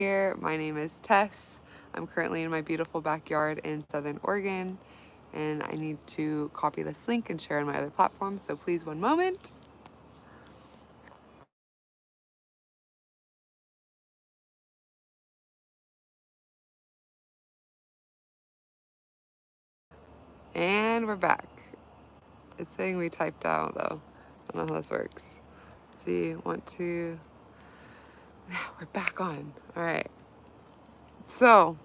here. My name is Tess. I'm currently in my beautiful backyard in Southern Oregon, and I need to copy this link and share on my other platforms, so please one moment. And we're back. It's saying we typed out though. I don't know how this works. Let's see, want to, yeah, we're back on. All right. So,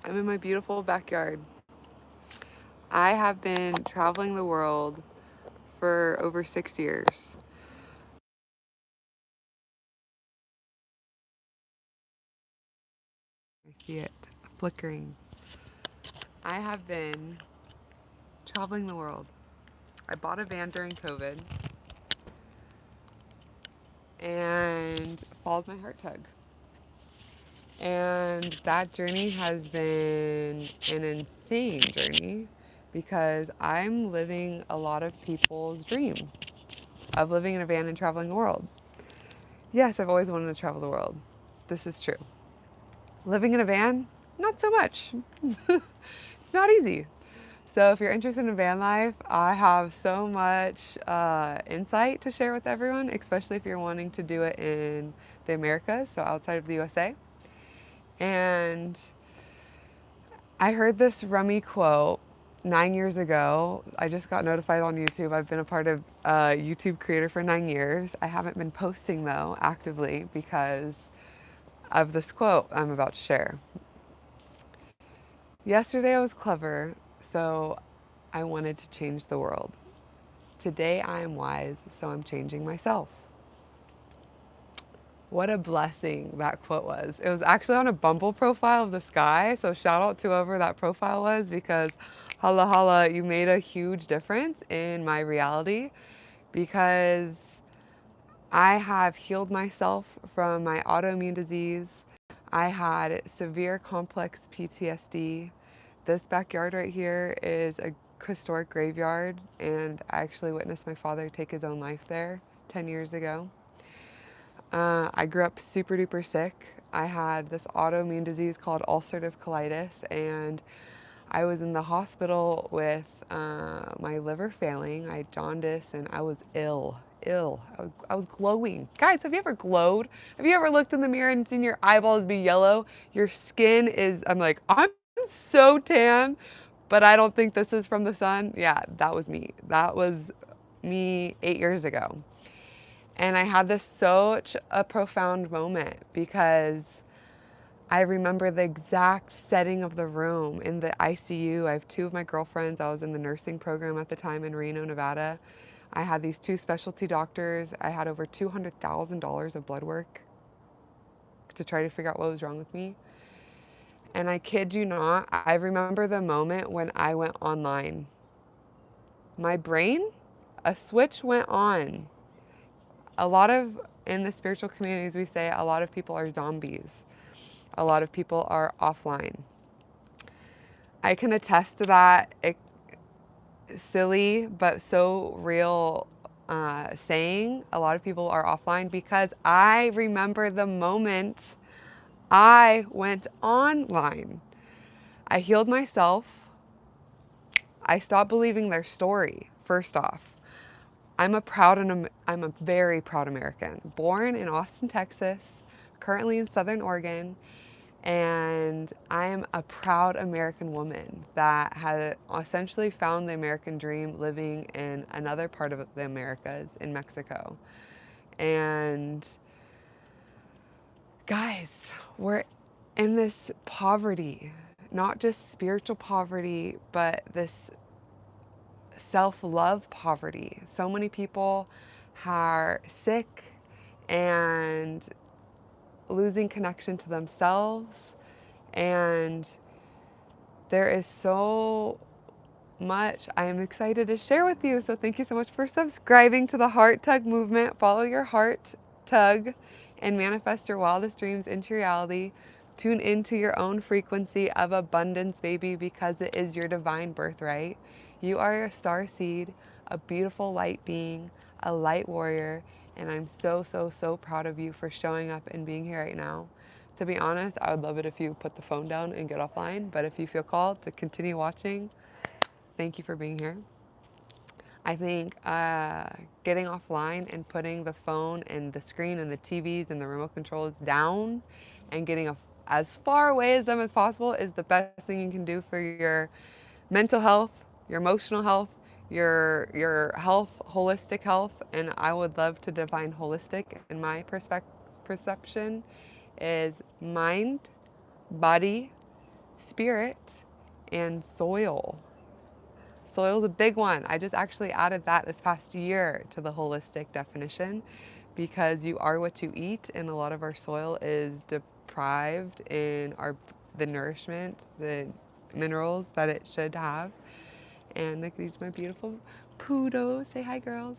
I'm in my beautiful backyard. I have been traveling the world for over 6 years. I see it flickering. I have been traveling the world. I bought a van during COVID and followed my heart tug. And that journey has been an insane journey because I'm living a lot of people's dream of living in a van and traveling the world. Yes, I've always wanted to travel the world. This is true. Living in a van, not so much. It's not easy. So if you're interested in van life, I have so much insight to share with everyone, especially if you're wanting to do it in the Americas, so outside of the USA. And I heard this rummy quote 9 years ago. I just got notified on YouTube. I've been a part of YouTube creator for 9 years. I haven't been posting though actively because of this quote I'm about to share. Yesterday I was clever, so I wanted to change the world. Today I am wise, so I'm changing myself. What a blessing that quote was. It was actually on a Bumble profile of this guy, so shout out to whoever that profile was because holla holla, you made a huge difference in my reality because I have healed myself from my autoimmune disease. I had severe complex PTSD. This backyard right here is a historic graveyard, and I actually witnessed my father take his own life there 10 years ago. I grew up super duper sick. I had this autoimmune disease called ulcerative colitis, and I was in the hospital with my liver failing. I had jaundice, and I was ill. I was glowing. Guys, have you ever glowed? Have you ever looked in the mirror and seen your eyeballs be yellow? Your skin is, I'm like, I'm so tan, but I don't think this is from the sun. Yeah, that was me. That was me 8 years ago. And I had this such a profound moment because I remember the exact setting of the room in the ICU. I have two of my girlfriends. I was in the nursing program at the time in Reno, Nevada. I had these two specialty doctors. I had over $200,000 of blood work to try to figure out what was wrong with me. And I kid you not, I remember the moment when I went online. My brain, a switch went on. In the spiritual communities, we say a lot of people are zombies. A lot of people are offline. I can attest to that silly but so real saying. A lot of people are offline because I remember the moment I went online. I healed myself. I stopped believing their story, first off. I'm a very proud American. Born in Austin, Texas, currently in Southern Oregon, and I am a proud American woman that had essentially found the American dream living in another part of the Americas, in Mexico. And guys, we're in this poverty, not just spiritual poverty, but this self-love poverty. So many people are sick and losing connection to themselves, and there is so much I am excited to share with you. So thank you so much for subscribing to the Heart Tug Movement. Follow your heart tug and manifest your wildest dreams into reality. Tune into your own frequency of abundance, baby, because it is your divine birthright. You are a star seed, a beautiful light being, a light warrior, and I'm so, so, so proud of you for showing up and being here right now. To be honest, I would love it if you put the phone down and get offline. But if you feel called to continue watching, thank you for being here. I think getting offline and putting the phone and the screen and the TVs and the remote controls down and getting as far away as them as possible is the best thing you can do for your mental health, your emotional health, your health, holistic health. And I would love to define holistic in my perception is mind, body, spirit, and soil. Soil's a big one. I just actually added that this past year to the holistic definition because you are what you eat, and a lot of our soil is deprived in the nourishment, the minerals that it should have. And like these are my beautiful poodles. Say hi, girls.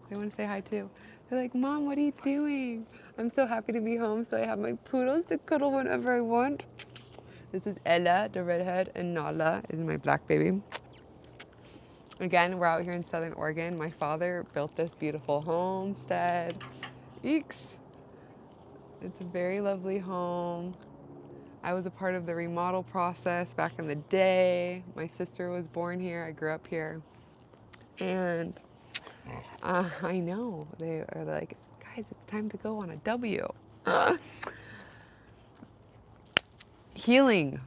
They want to say hi too. They're like, Mom, what are you doing? I'm so happy to be home, so I have my poodles to cuddle whenever I want. This is Ella, the redhead, and Nala is my black baby. Again, we're out here in Southern Oregon. My father built this beautiful homestead. Eeks! It's a very lovely home. I was a part of the remodel process back in the day. My sister was born here. I grew up here. And I know, they are like, guys, it's time to go on a W. Healing.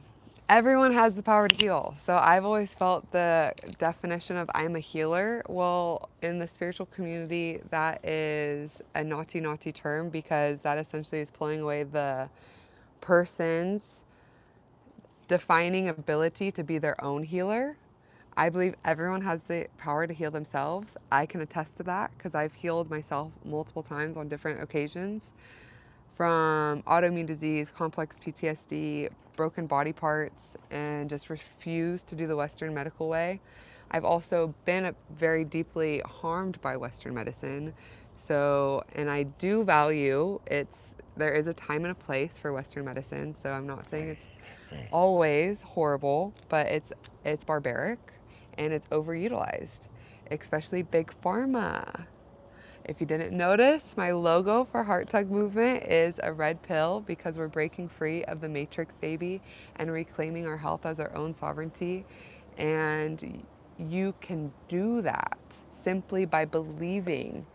Everyone has the power to heal. So I've always felt the definition of I'm a healer. Well, in the spiritual community, that is a naughty term because that essentially is pulling away the person's defining ability to be their own healer. I believe everyone has the power to heal themselves. I can attest to that because I've healed myself multiple times on different occasions. From autoimmune disease, complex PTSD, broken body parts, and just refused to do the Western medical way. I've also been very deeply harmed by Western medicine. So, and I do value there is a time and a place for Western medicine. So I'm not saying it's always horrible, but it's barbaric and it's overutilized, especially big pharma. If you didn't notice, my logo for Heart Tug Movement is a red pill because we're breaking free of the matrix, baby, and reclaiming our health as our own sovereignty. And you can do that simply by believing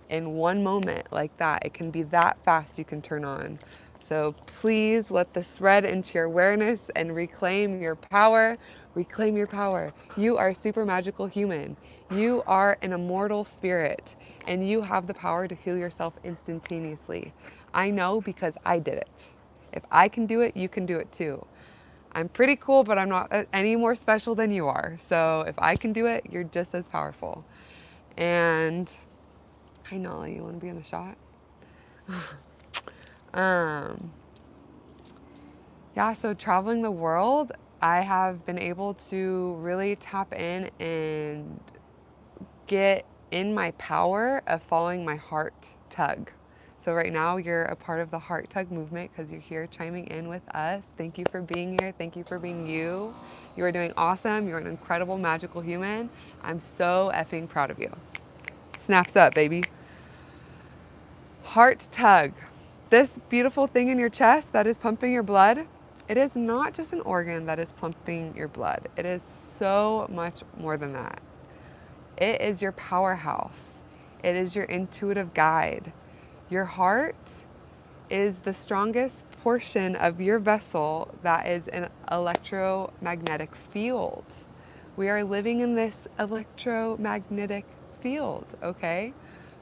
in one moment like that. It can be that fast you can turn on. So please let this spread into your awareness and reclaim your power. Reclaim your power. You are a super magical human. You are an immortal spirit, and you have the power to heal yourself instantaneously. I know because I did it. If I can do it, you can do it too. I'm pretty cool, but I'm not any more special than you are. So if I can do it, you're just as powerful. And hi, Nala, you want to be in the shot? Yeah, so traveling the world, I have been able to really tap in and get in my power of following my heart tug. So right now you're a part of the Heart Tug Movement because you're here chiming in with us. Thank you for being here. Thank you for being you. You are doing awesome. You're an incredible, magical human. I'm so effing proud of you. Snaps up, baby. Heart tug. This beautiful thing in your chest that is pumping your blood, it is not just an organ that is pumping your blood. It is so much more than that. It is your powerhouse. It is your intuitive guide. Your heart is the strongest portion of your vessel that is an electromagnetic field. We are living in this electromagnetic field, okay?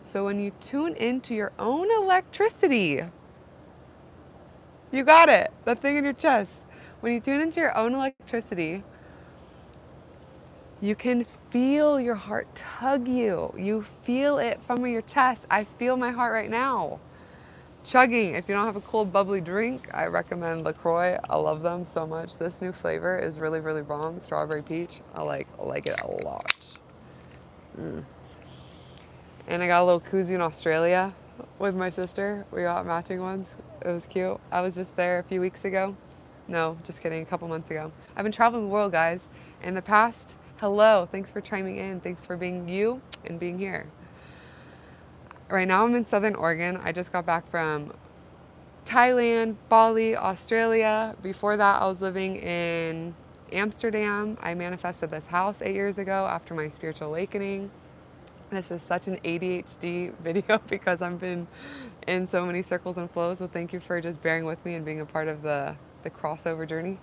So when you tune into your own electricity, you got it, that thing in your chest. When you tune into your own electricity, you can feel your heart tug you. You feel it from your chest. I feel my heart right now. Chugging. If you don't have a cold bubbly drink, I recommend LaCroix. I love them so much. This new flavor is really, really bomb. Strawberry peach. I like it a lot. And I got a little koozie in Australia with my sister. We got matching ones. It was cute. I was just there a few weeks ago. No, just kidding, a couple months ago. I've been traveling the world, guys. In the past, hello, thanks for chiming in. Thanks for being you and being here. Right now I'm in Southern Oregon. I just got back from Thailand, Bali, Australia. Before that, I was living in Amsterdam. I manifested this house 8 years ago after my spiritual awakening. This is such an ADHD video because I've been in so many circles and flows. So thank you for just bearing with me and being a part of the crossover journey.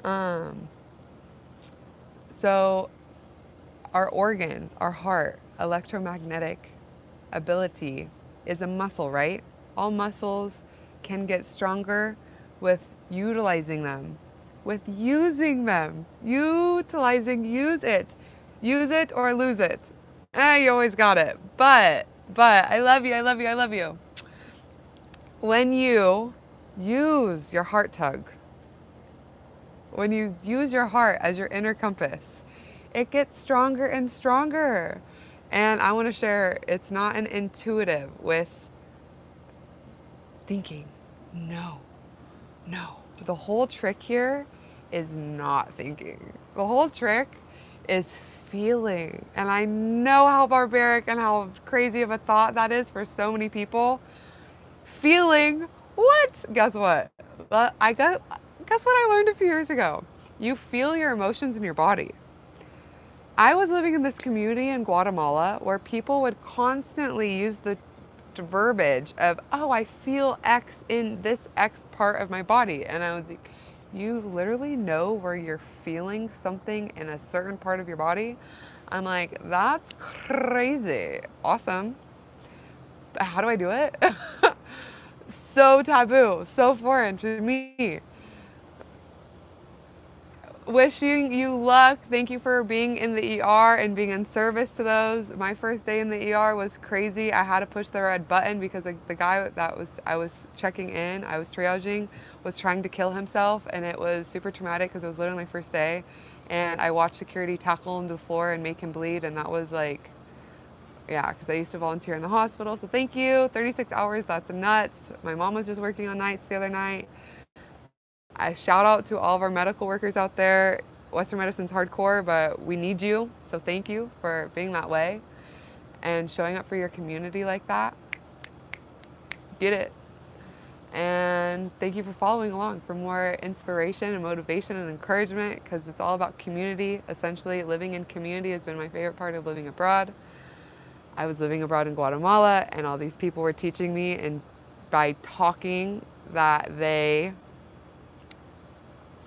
Um, so our organ, our heart, electromagnetic ability is a muscle, right? All muscles can get stronger with utilizing them, with using them. Utilizing, use it. Use it or lose it. You always got it. But, I love you, I love you, I love you. When you use your heart tug, when you use your heart as your inner compass, it gets stronger and stronger. And I want to share, it's not an intuitive with thinking. No. The whole trick here is not thinking. The whole trick is feeling. And I know how barbaric and how crazy of a thought that is for so many people. Feeling what? Guess what? Guess what I learned a few years ago? You feel your emotions in your body. I was living in this community in Guatemala where people would constantly use the verbiage of, oh, I feel X in this X part of my body. And I was like, you literally know where you're feeling something in a certain part of your body? I'm like, that's crazy. Awesome. But how do I do it? So taboo, so foreign to me. Wishing you luck. Thank you for being in the ER and being in service to those. My first day in the ER was crazy. I had to push the red button because the guy that I was checking in, I was triaging, was trying to kill himself, and it was super traumatic because it was literally my first day. And I watched security tackle him to the floor and make him bleed, and that was like, yeah, because I used to volunteer in the hospital. So thank you. 36 hours, that's nuts. My mom was just working on nights the other night. I shout out to all of our medical workers out there. Western medicine's hardcore, but we need you. So thank you for being that way and showing up for your community like that. Get it. And thank you for following along for more inspiration and motivation and encouragement, because it's all about community. Essentially, living in community has been my favorite part of living abroad. I was living abroad in Guatemala, and all these people were teaching me, and by talking, that they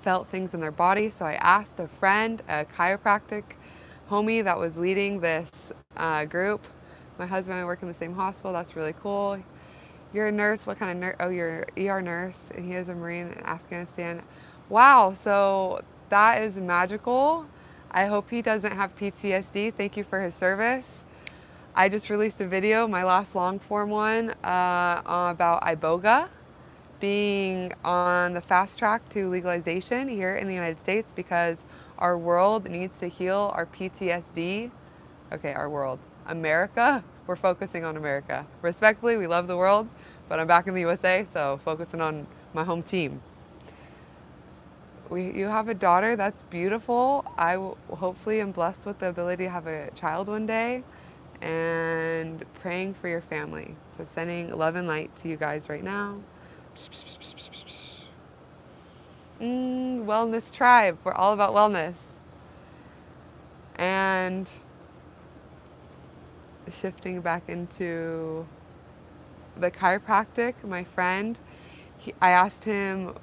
felt things in their body. So I asked a friend, a chiropractic homie that was leading this group. My husband and I work in the same hospital. That's really cool. You're a nurse. What kind of nurse? Oh, you're an ER nurse. And he is a Marine in Afghanistan. Wow. So that is magical. I hope he doesn't have PTSD. Thank you for his service. I just released a video, my last long form one, about iboga being on the fast track to legalization here in the United States, because our world needs to heal our PTSD. Okay, our world. America, we're focusing on America. Respectfully, we love the world, but I'm back in the USA, so focusing on my home team. You have a daughter, that's beautiful. I hopefully am blessed with the ability to have a child one day, and praying for your family. So sending love and light to you guys right now. Wellness tribe. We're all about wellness. And shifting back into the chiropractic, my friend, I asked him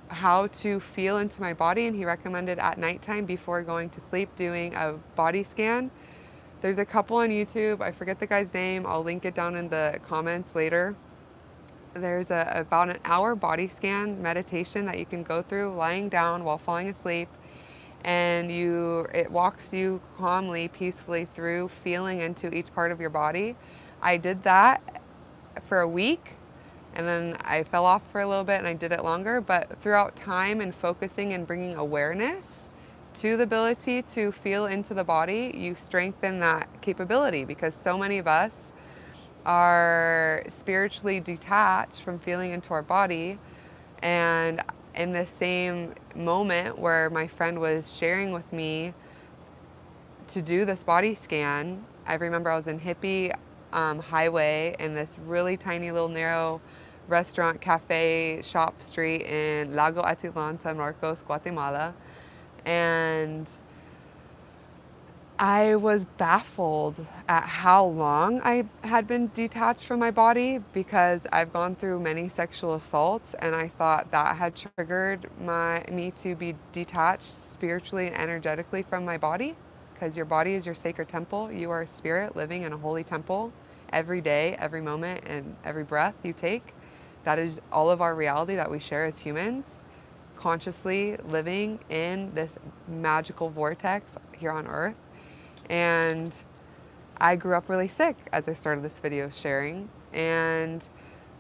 how to feel into my body, and he recommended at nighttime before going to sleep doing a body scan. There's a couple on YouTube. I forget the guy's name. I'll link it down in the comments later. There's about an hour body scan meditation that you can go through lying down while falling asleep, and it walks you calmly, peacefully through feeling into each part of your body. I did that for a week, and then I fell off for a little bit and I did it longer, but throughout time and focusing and bringing awareness to the ability to feel into the body, you strengthen that capability, because so many of us are spiritually detached from feeling into our body. And in the same moment where my friend was sharing with me to do this body scan, I remember I was in hippie highway in this really tiny little narrow restaurant, cafe, shop street in Lago Atitlán, San Marcos, Guatemala. And I was baffled at how long I had been detached from my body, because I've gone through many sexual assaults, and I thought that had triggered me to be detached spiritually and energetically from my body, because your body is your sacred temple. You are a spirit living in a holy temple every day, every moment, and every breath you take. That is all of our reality that we share as humans, consciously living in this magical vortex here on earth. And I grew up really sick, as I started this video sharing. And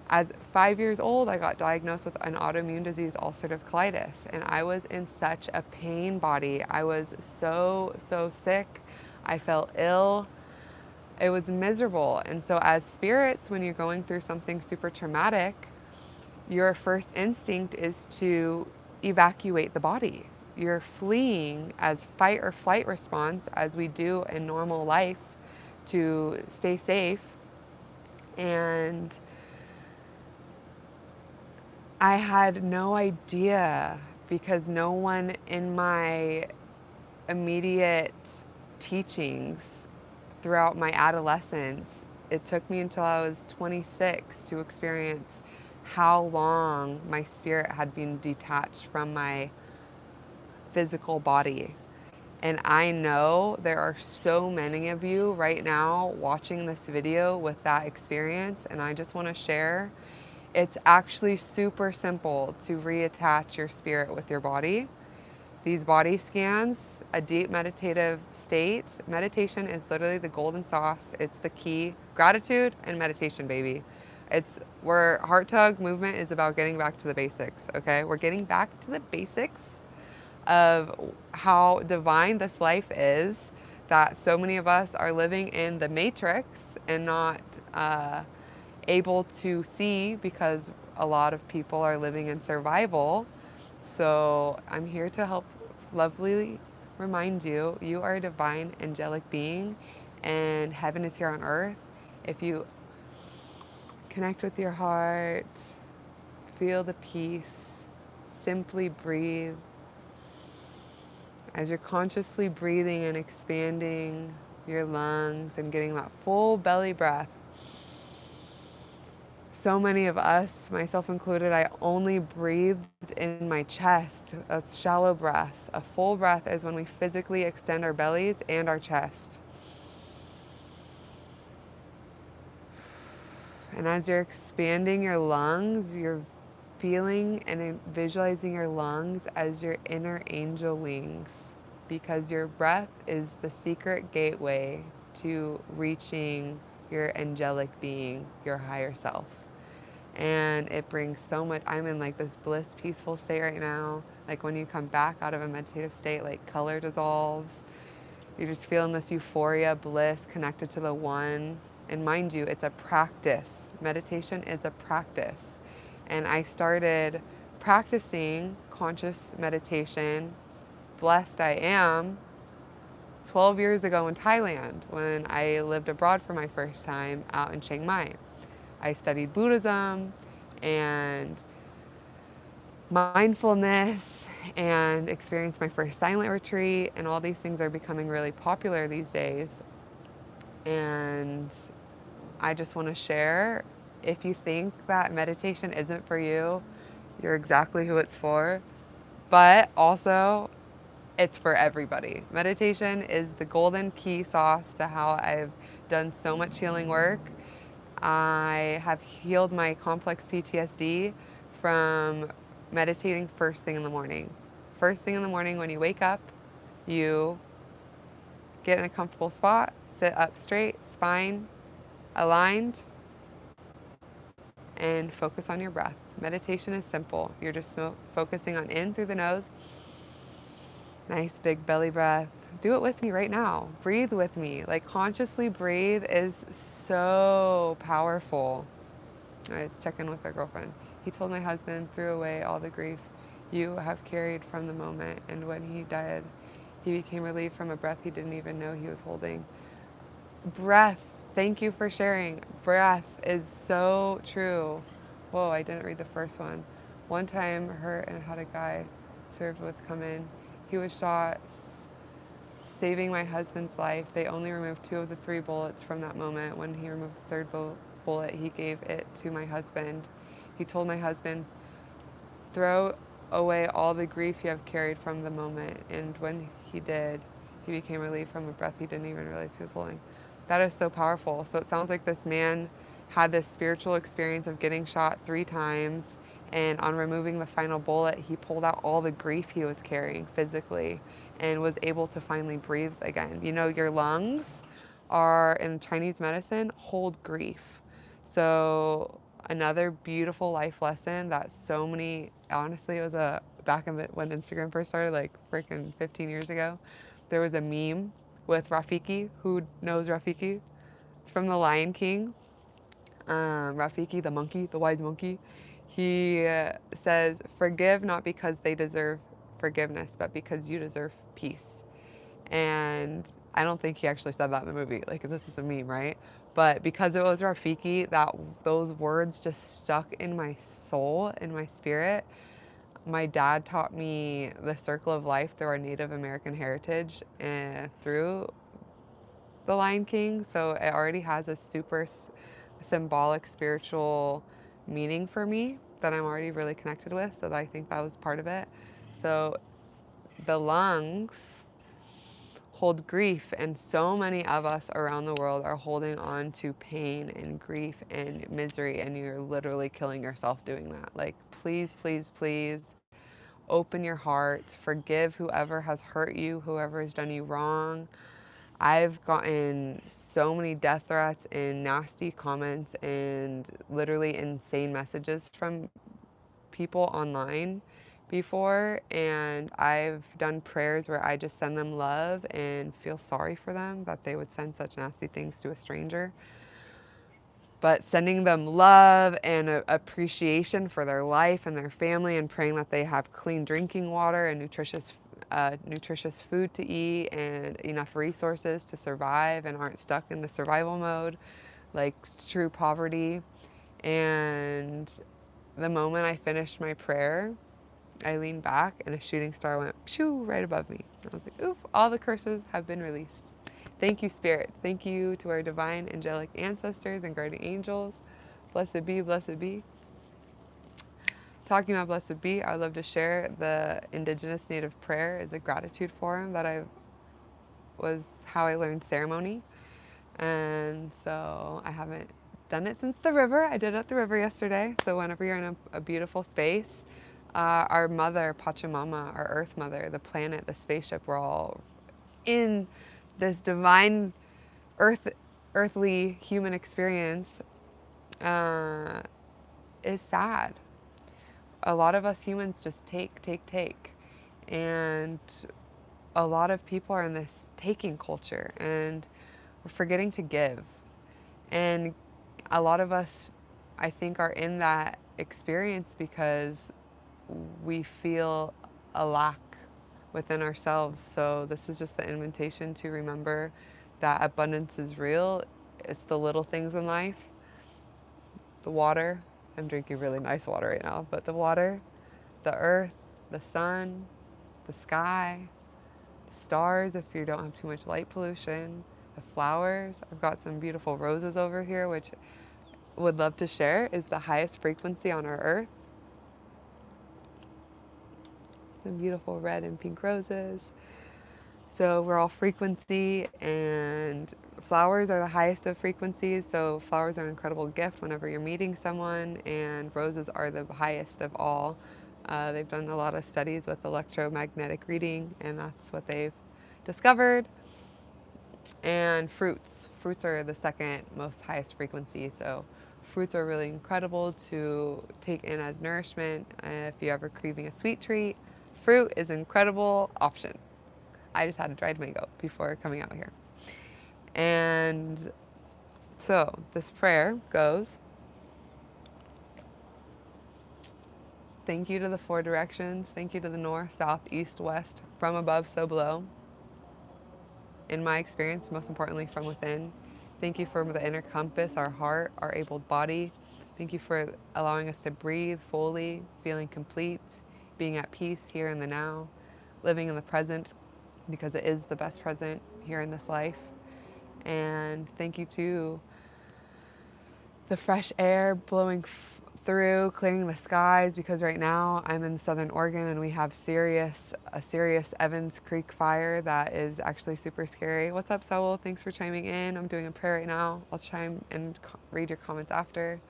as 5 years old, I got diagnosed with an autoimmune disease, ulcerative colitis. And I was in such a pain body. I was so, so sick. I felt ill. It was miserable. And so as spirits, when you're going through something super traumatic, your first instinct is to evacuate the body. You're fleeing as fight or flight response, as we do in normal life, to stay safe. And I had no idea, because no one in my immediate teachings throughout my adolescence, it took me until I was 26 to experience how long my spirit had been detached from my physical body. And I know there are so many of you right now watching this video with that experience, and I just want to share, it's actually super simple to reattach your spirit with your body. These body scans, a deep meditative state. Meditation is literally the golden sauce. It's the key. Gratitude and meditation, baby. It's where Heart Tug Movement is about getting back to the basics, okay? We're getting back to the basics of how divine this life is, that so many of us are living in the matrix and not able to see, because a lot of people are living in survival. So I'm here to help lovely remind you, you are a divine angelic being, and heaven is here on earth. If you connect with your heart, feel the peace, simply breathe. As you're consciously breathing and expanding your lungs and getting that full belly breath, so many of us, myself included, I only breathed in my chest, a shallow breath. A full breath is when we physically extend our bellies and our chest. And as you're expanding your lungs, you're feeling and visualizing your lungs as your inner angel wings, because your breath is the secret gateway to reaching your angelic being, your higher self. And it brings so much. I'm in like this bliss, peaceful state right now. Like when you come back out of a meditative state, like color dissolves. You're just feeling this euphoria, bliss, connected to the one. And mind you, it's a practice. Meditation is a practice. And I started practicing conscious meditation, blessed I am, 12 years ago in Thailand, when I lived abroad for my first time out in Chiang Mai. I studied Buddhism and mindfulness and experienced my first silent retreat, and all these things are becoming really popular these days. And I just want to share, if you think that meditation isn't for you, you're exactly who it's for. But also, it's for everybody. Meditation is the golden key sauce to how I've done so much healing work. I have healed my complex PTSD from meditating first thing in the morning. First thing in the morning, when you wake up, you get in a comfortable spot, sit up straight, spine aligned, and focus on your breath. Meditation is simple. You're just focusing on in through the nose. Nice big belly breath. Do it with me right now. Breathe with me. Like, consciously breathe is so powerful. All right, let's check in with our girlfriend. He told my husband, threw away all the grief you have carried from the moment, and when he died, he became relieved from a breath he didn't even know he was holding. Breath. Thank you for sharing. Breath is so true. Whoa, I didn't read the first one. One time, her and had a guy served with come in. He was shot, saving my husband's life. They only removed 2 of the 3 bullets from that moment. When he removed the third bullet, he gave it to my husband. He told my husband, throw away all the grief you have carried from the moment. And when he did, he became relieved from a breath he didn't even realize he was holding. That is so powerful. So it sounds like this man had this spiritual experience of getting shot 3 times. And on removing the final bullet, he pulled out all the grief he was carrying physically and was able to finally breathe again. You know, your lungs are, in Chinese medicine, hold grief. So another beautiful life lesson that so many, honestly, it was a back in the, when Instagram first started, like freaking 15 years ago, there was a meme with Rafiki. Who knows Rafiki? It's from The Lion King. Rafiki, the monkey, the wise monkey. He says, forgive not because they deserve forgiveness, but because you deserve peace. And I don't think he actually said that in the movie. Like, this is a meme, right? But because it was Rafiki, that those words just stuck in my soul, in my spirit. My dad taught me the circle of life through our Native American heritage and through The Lion King. So it already has a super symbolic spiritual meaning for me that I'm already really connected with. So I think that was part of it. So the lungs hold grief, and so many of us around the world are holding on to pain and grief and misery, and you're literally killing yourself doing that. Like, please, please, please open your heart, forgive whoever has hurt you, whoever has done you wrong. I've gotten so many death threats and nasty comments and literally insane messages from people online before, and I've done prayers where I just send them love and feel sorry for them that they would send such nasty things to a stranger. But sending them love and appreciation for their life and their family, and praying that they have clean drinking water and nutritious food to eat and enough resources to survive and aren't stuck in the survival mode, like true poverty. And the moment I finished my prayer, I leaned back and a shooting star went pshoo right above me. I was like, oof, all the curses have been released. Thank you, Spirit. Thank you to our divine angelic ancestors and guardian angels. Blessed be, blessed be. Talking about blessed be, I would love to share the Indigenous Native prayer is a gratitude forum that was how I learned ceremony. And so I haven't done it since the river. I did it at the river yesterday. So whenever you're in a beautiful space, our mother, Pachamama, our earth mother, the planet, the spaceship, we're all in this divine earthly human experience, uh, is sad. A lot of us humans just take. And a lot of people are in this taking culture, and we're forgetting to give. And a lot of us, I think, are in that experience because we feel a lack within ourselves. So this is just the invitation to remember that abundance is real. It's the little things in life. The water. I'm drinking really nice water right now, but the water, the earth, the sun, the sky, the stars if you don't have too much light pollution, the flowers. I've got some beautiful roses over here, which would love to share is the highest frequency on our earth. Some beautiful red and pink roses. So we're all frequency, and flowers are the highest of frequencies. So flowers are an incredible gift whenever you're meeting someone, and roses are the highest of all. They've done a lot of studies with electromagnetic reading, and that's what they've discovered. And fruits are the second most highest frequency. So fruits are really incredible to take in as nourishment. If you're ever craving a sweet treat, fruit is an incredible option. I just had a dried mango before coming out here. And so this prayer goes, thank you to the 4 directions. Thank you to the north, south, east, west, from above, so below. In my experience, most importantly from within. Thank you for the inner compass, our heart, our able body. Thank you for allowing us to breathe fully, feeling complete, being at peace here in the now, living in the present because it is the best present here in this life. And thank you to the fresh air blowing through, clearing the skies, because right now I'm in Southern Oregon and we have a serious Evans Creek fire that is actually super scary. What's up, Saul? Thanks for chiming in. I'm doing a prayer right now. I'll chime and read your comments after.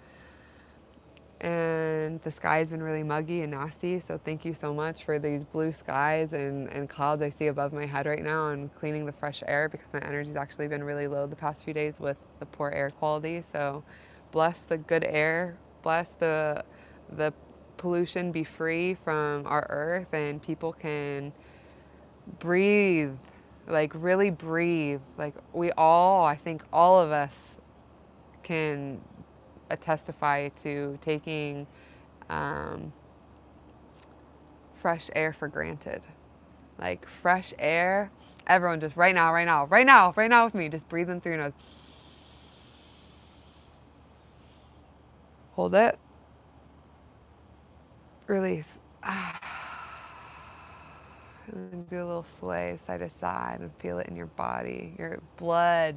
And the sky has been really muggy and nasty, so thank you so much for these blue skies and clouds I see above my head right now, and cleaning the fresh air because my energy's actually been really low the past few days with the poor air quality. So bless the good air, bless the pollution be free from our earth, and people can breathe, like really breathe. Like we all, I think all of us can testify to taking um, fresh air for granted. Like fresh air, everyone just right now, right now, right now, right now with me, just breathing through your nose. Hold it. Release. And then do a little sway side to side and feel it in your body. Your blood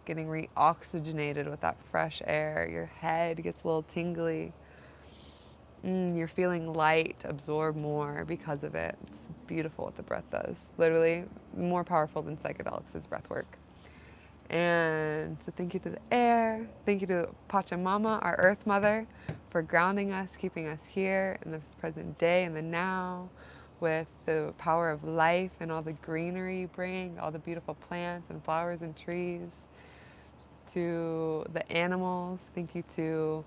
getting re-oxygenated with that fresh air. Your head gets a little tingly. You're feeling light, absorb more because of it. It's beautiful what the breath does. Literally more powerful than psychedelics is breath work. And so thank you to the air. Thank you to Pachamama, our earth mother, for grounding us, keeping us here in this present day and the now with the power of life and all the greenery you bring, all the beautiful plants and flowers and trees. To the animals, thank you to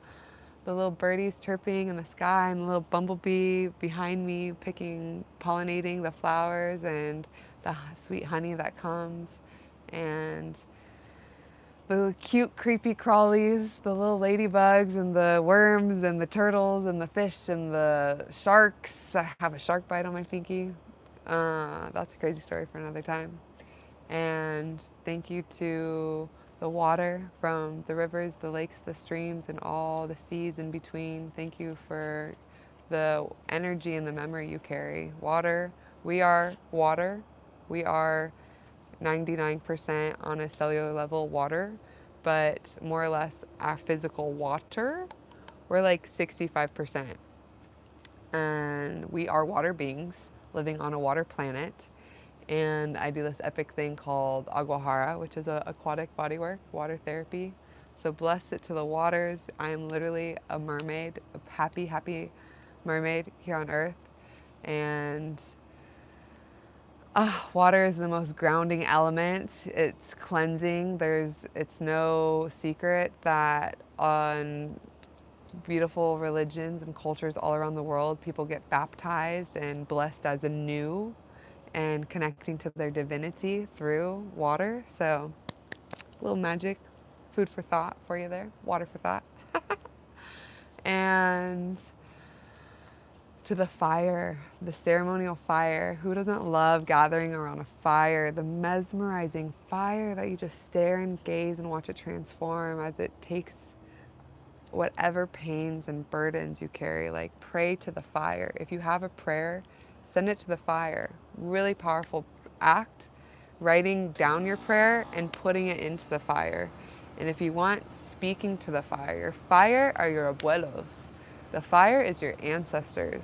the little birdies chirping in the sky and the little bumblebee behind me pollinating the flowers and the sweet honey that comes, and the cute creepy crawlies, the little ladybugs and the worms and the turtles and the fish and the sharks. I have a shark bite on my pinky. That's a crazy story for another time. And thank you to the water from the rivers, the lakes, the streams, and all the seas in between. Thank you for the energy and the memory you carry. Water, we are water. We are 99% on a cellular level water, but more or less our physical water, we're like 65%. And we are water beings living on a water planet. And I do this epic thing called aguahara, which is a aquatic bodywork, water therapy. So bless it to the waters. I am literally a mermaid, a happy, happy mermaid here on earth. And water is the most grounding element. It's cleansing. It's no secret that on beautiful religions and cultures all around the world, people get baptized and blessed as anew and connecting to their divinity through water. So a little magic, food for thought for you there, water for thought. And to the fire, the ceremonial fire. Who doesn't love gathering around a fire? The mesmerizing fire that you just stare and gaze and watch it transform as it takes whatever pains and burdens you carry. Like, pray to the fire. If you have a prayer, send it to the fire. Really powerful act, writing down your prayer and putting it into the fire. And if you want, speaking to the fire. Fire are your abuelos. The fire is your ancestors.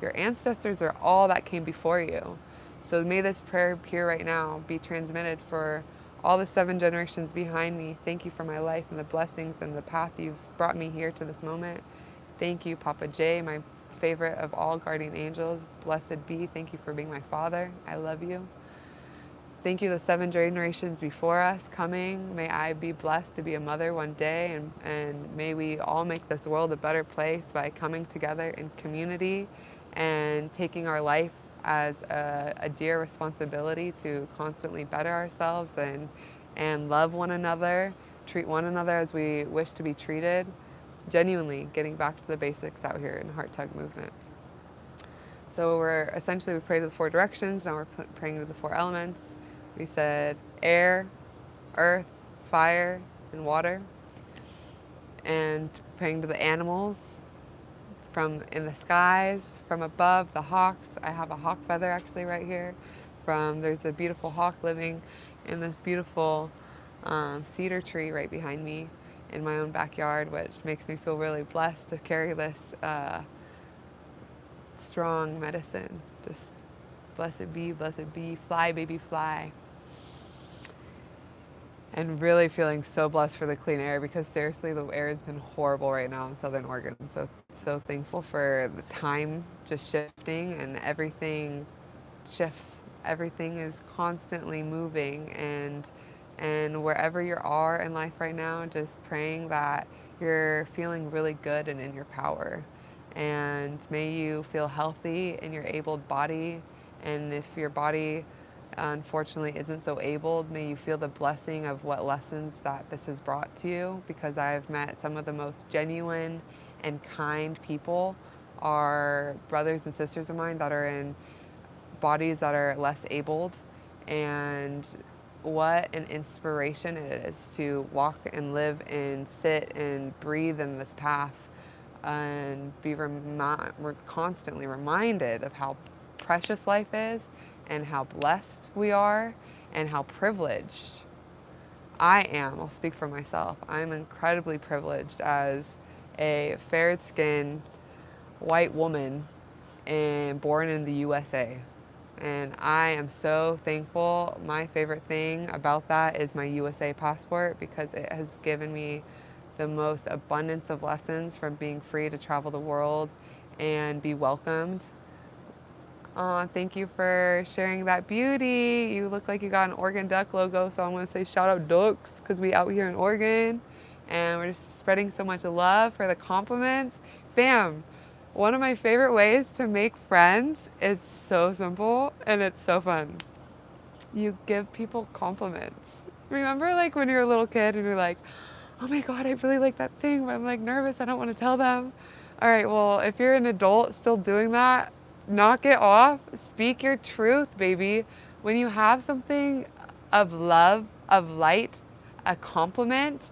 Your ancestors are all that came before you. So may this prayer here right now be transmitted for all the 7 generations behind me. Thank you for my life and the blessings and the path you've brought me here to this moment. Thank you, Papa J, my favorite of all guardian angels. Blessed be. Thank you for being my father. I love you. Thank you, the 7 generations before us coming. May I be blessed to be a mother one day, and may we all make this world a better place by coming together in community and taking our life as a dear responsibility to constantly better ourselves and love one another, treat one another as we wish to be treated. Genuinely getting back to the basics out here in Heart Tug Movement. So we prayed to the 4 directions. Now we're praying to the 4 elements. We said air, earth, fire, and water, and praying to the animals from in the skies, from above, the hawks. I have a hawk feather actually right here. There's a beautiful hawk living in this beautiful cedar tree right behind me in my own backyard, which makes me feel really blessed to carry this strong medicine. Just blessed be, fly, baby, fly. And really feeling so blessed for the clean air, because seriously, the air has been horrible right now in Southern Oregon. So thankful for the time just shifting, and everything shifts. Everything is constantly moving, and wherever you are in life right now, just praying that you're feeling really good and in your power. And may you feel healthy in your abled body. And if your body unfortunately isn't so abled, may you feel the blessing of what lessons that this has brought to you, because I've met some of the most genuine and kind people, are brothers and sisters of mine that are in bodies that are less abled. And what an inspiration it is to walk and live and sit and breathe in this path, and we're constantly reminded of how precious life is, and how blessed we are, and how privileged I am. I'll speak for myself. I'm incredibly privileged as a fair-skinned white woman and born in the USA. And I am so thankful. My favorite thing about that is my USA passport, because it has given me the most abundance of lessons, from being free to travel the world and be welcomed. Thank you for sharing that beauty. You look like you got an Oregon Duck logo, so I'm going to say shout out Ducks, because we out here in Oregon, and we're just spreading so much love for the compliments. Fam, one of my favorite ways to make friends, it's so simple and it's so fun. You give people compliments. Remember, like when you're a little kid and you're like, oh my God, I really like that thing, but I'm like nervous, I don't want to tell them. All right, well, if you're an adult still doing that, knock it off. Speak your truth, baby. When you have something of love, of light, a compliment,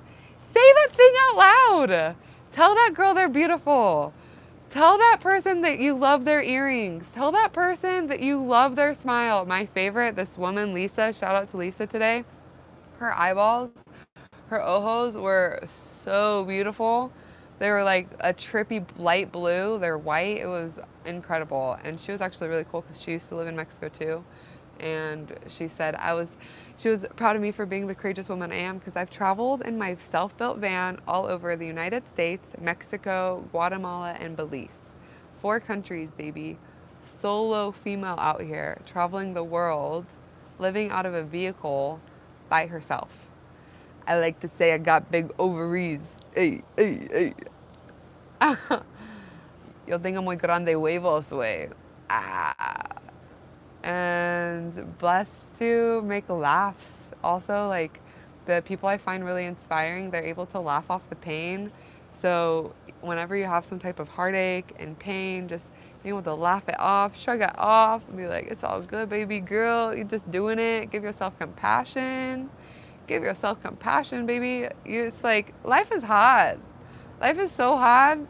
say that thing out loud. Tell that girl they're beautiful. Tell that person that you love their earrings. Tell that person that you love their smile. My favorite, this woman, Lisa, shout out to Lisa today. Her eyeballs, her ojos were so beautiful. They were like a trippy light blue. They're white. It was incredible. And she was actually really cool, because she used to live in Mexico too. And she said she was proud of me for being the courageous woman I am, because I've traveled in my self-built van all over the United States, Mexico, Guatemala, and Belize. 4 countries, baby. Solo female out here, traveling the world, living out of a vehicle by herself. I like to say I got big ovaries. Hey, hey, hey. Yo tengo muy grande huevos, güey. Ah. And blessed to make laughs. Also, like, the people I find really inspiring, they're able to laugh off the pain. So whenever you have some type of heartache and pain, just being able to laugh it off, shrug it off, and be like, it's all good, baby girl. You're just doing it. Give yourself compassion. Give yourself compassion, baby. It's like, life is hard. Life is so hard.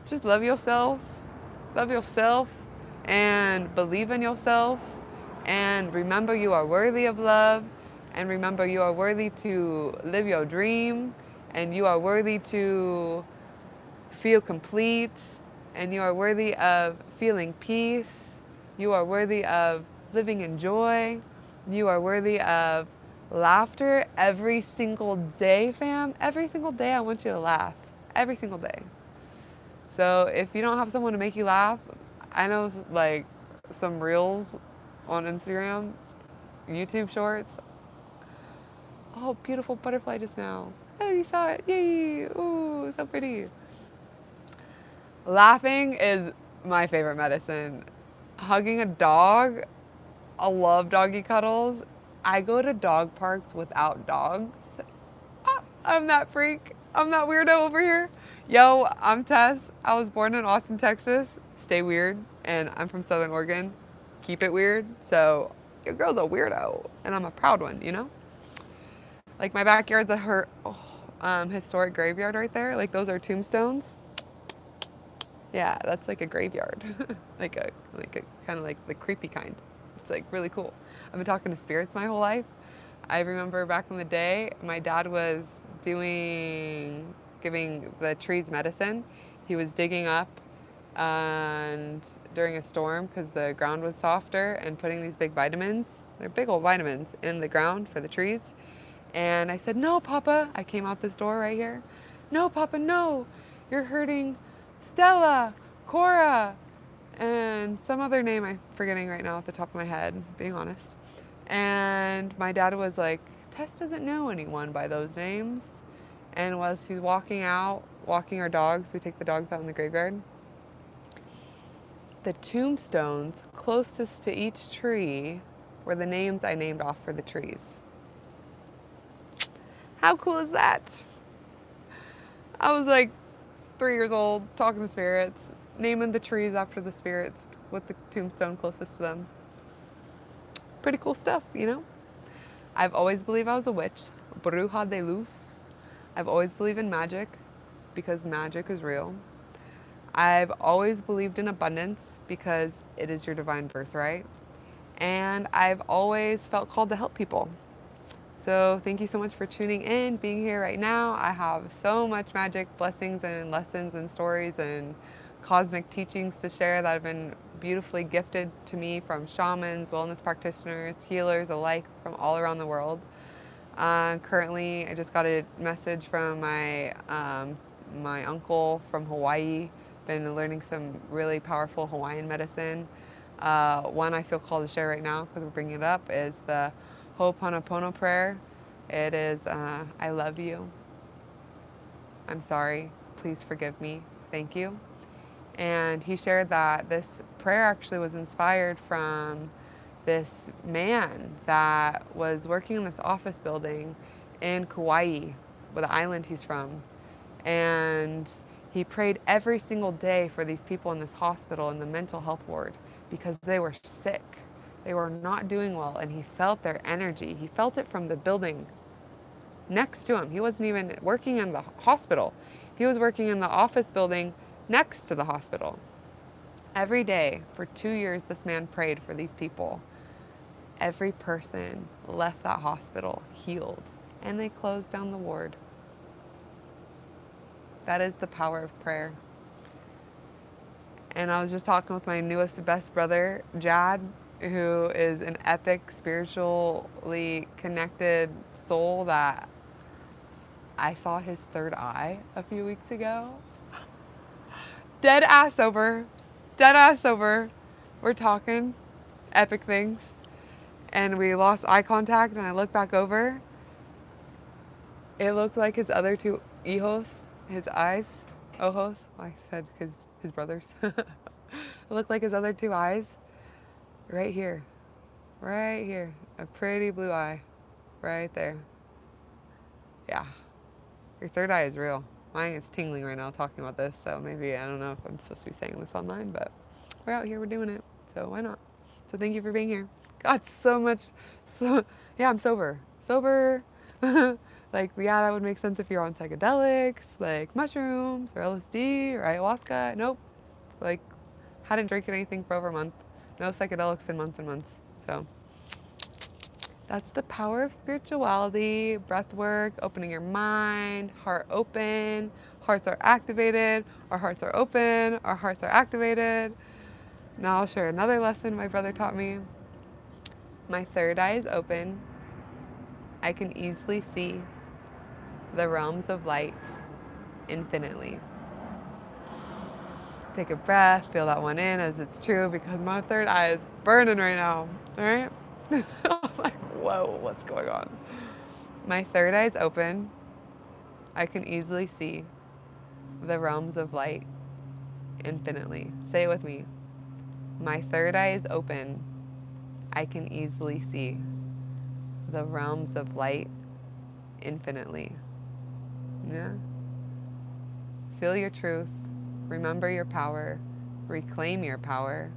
Just love yourself. Love yourself and believe in yourself, and remember you are worthy of love, and remember you are worthy to live your dream, and you are worthy to feel complete, and you are worthy of feeling peace. You are worthy of living in joy. You are worthy of laughter every single day, fam. Every single day I want you to laugh. Every single day. So if you don't have someone to make you laugh, I know like some reels on Instagram, YouTube shorts. Oh, beautiful butterfly just now. Oh, you saw it. Yay. Ooh, so pretty. Laughing is my favorite medicine. Hugging a dog, I love doggy cuddles. I go to dog parks without dogs. I'm that freak. I'm that weirdo over here. Yo, I'm Tess. I was born in Austin, Texas. Stay weird. And I'm from Southern Oregon. Keep it weird. So your girl's a weirdo. And I'm a proud one, you know? Like my backyard's historic graveyard right there. Like those are tombstones. Yeah, that's like a graveyard, like a kind of like the creepy kind. It's like really cool. I've been talking to spirits my whole life. I remember back in the day, my dad was giving the trees medicine. He was digging up and during a storm because the ground was softer and putting these big vitamins, they're big old vitamins, in the ground for the trees. And I said, no, Papa. I came out this door right here. No, Papa, no. You're hurting Stella, Cora, and some other name I'm forgetting right now at the top of my head, being honest. And my dad was like, Tess doesn't know anyone by those names. And was he's walking out, walking our dogs, we take the dogs out in the graveyard. The tombstones closest to each tree were the names I named off for the trees. How cool is that? I was like 3 years old, talking to spirits, naming the trees after the spirits with the tombstone closest to them. Pretty cool stuff, you know? I've always believed I was a witch, bruja de luz. I've always believed in magic because magic is real. I've always believed in abundance because it is your divine birthright. And I've always felt called to help people. So thank you so much for tuning in, being here right now. I have so much magic, blessings, and lessons and stories and cosmic teachings to share that have been beautifully gifted to me from shamans, wellness practitioners, healers alike from all around the world. Currently, I just got a message from my uncle from Hawaii. Been learning some really powerful Hawaiian medicine. One I feel called to share right now because we're bringing it up is the Ho'oponopono prayer. It is, I love you. I'm sorry. Please forgive me. Thank you. And he shared that this prayer actually was inspired from this man that was working in this office building in Kauai, the island he's from. And he prayed every single day for these people in this hospital in the mental health ward because they were sick. They were not doing well, and he felt their energy. He felt it from the building next to him. He wasn't even working in the hospital. He was working in the office building next to the hospital. Every day for 2 years, this man prayed for these people. Every person left that hospital healed, and they closed down the ward. That is the power of prayer. And I was just talking with my newest best brother, Jad, who is an epic, spiritually connected soul that I saw his third eye a few weeks ago. Dead ass sober. Dead ass sober. We're talking epic things. And we lost eye contact, and I looked back over. It looked like his other two hijos, his eyes, ojos, I said his brothers. It looked like his other two eyes. Right here. Right here. A pretty blue eye. Right there. Yeah. Your third eye is real. Mine is tingling right now talking about this, so maybe, I don't know if I'm supposed to be saying this online, but we're out here, we're doing it, so why not? So thank you for being here. God, so much, yeah, I'm sober. Sober. Like, yeah, that would make sense if you're on psychedelics, like mushrooms, or LSD, or ayahuasca. Nope. Like, hadn't drank anything for over a month. No psychedelics in months and months, so. That's the power of spirituality, breath work, opening your mind, heart open, hearts are activated, our hearts are open, our hearts are activated. Now I'll share another lesson my brother taught me. My third eye is open. I can easily see the realms of light infinitely. Take a breath, feel that one in as it's true because my third eye is burning right now, all right? I'm like, whoa, what's going on? My third eye is open. I can easily see the realms of light infinitely. Say it with me. My third eye is open. I can easily see the realms of light infinitely. Yeah? Feel your truth. Remember your power. Reclaim your power.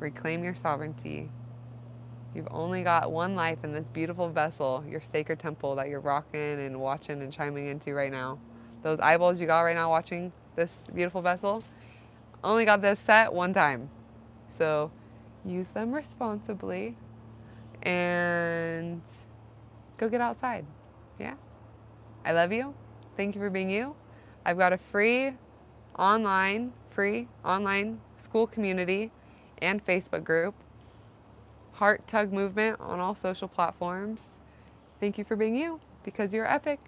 Reclaim your sovereignty. You've only got one life in this beautiful vessel, your sacred temple that you're rocking and watching and chiming into right now. Those eyeballs you got right now watching this beautiful vessel, only got this set one time. So use them responsibly and go get outside. Yeah? I love you. Thank you for being you. I've got a free online school community and Facebook group. Heart Tug Movement on all social platforms. Thank you for being you, because you're epic.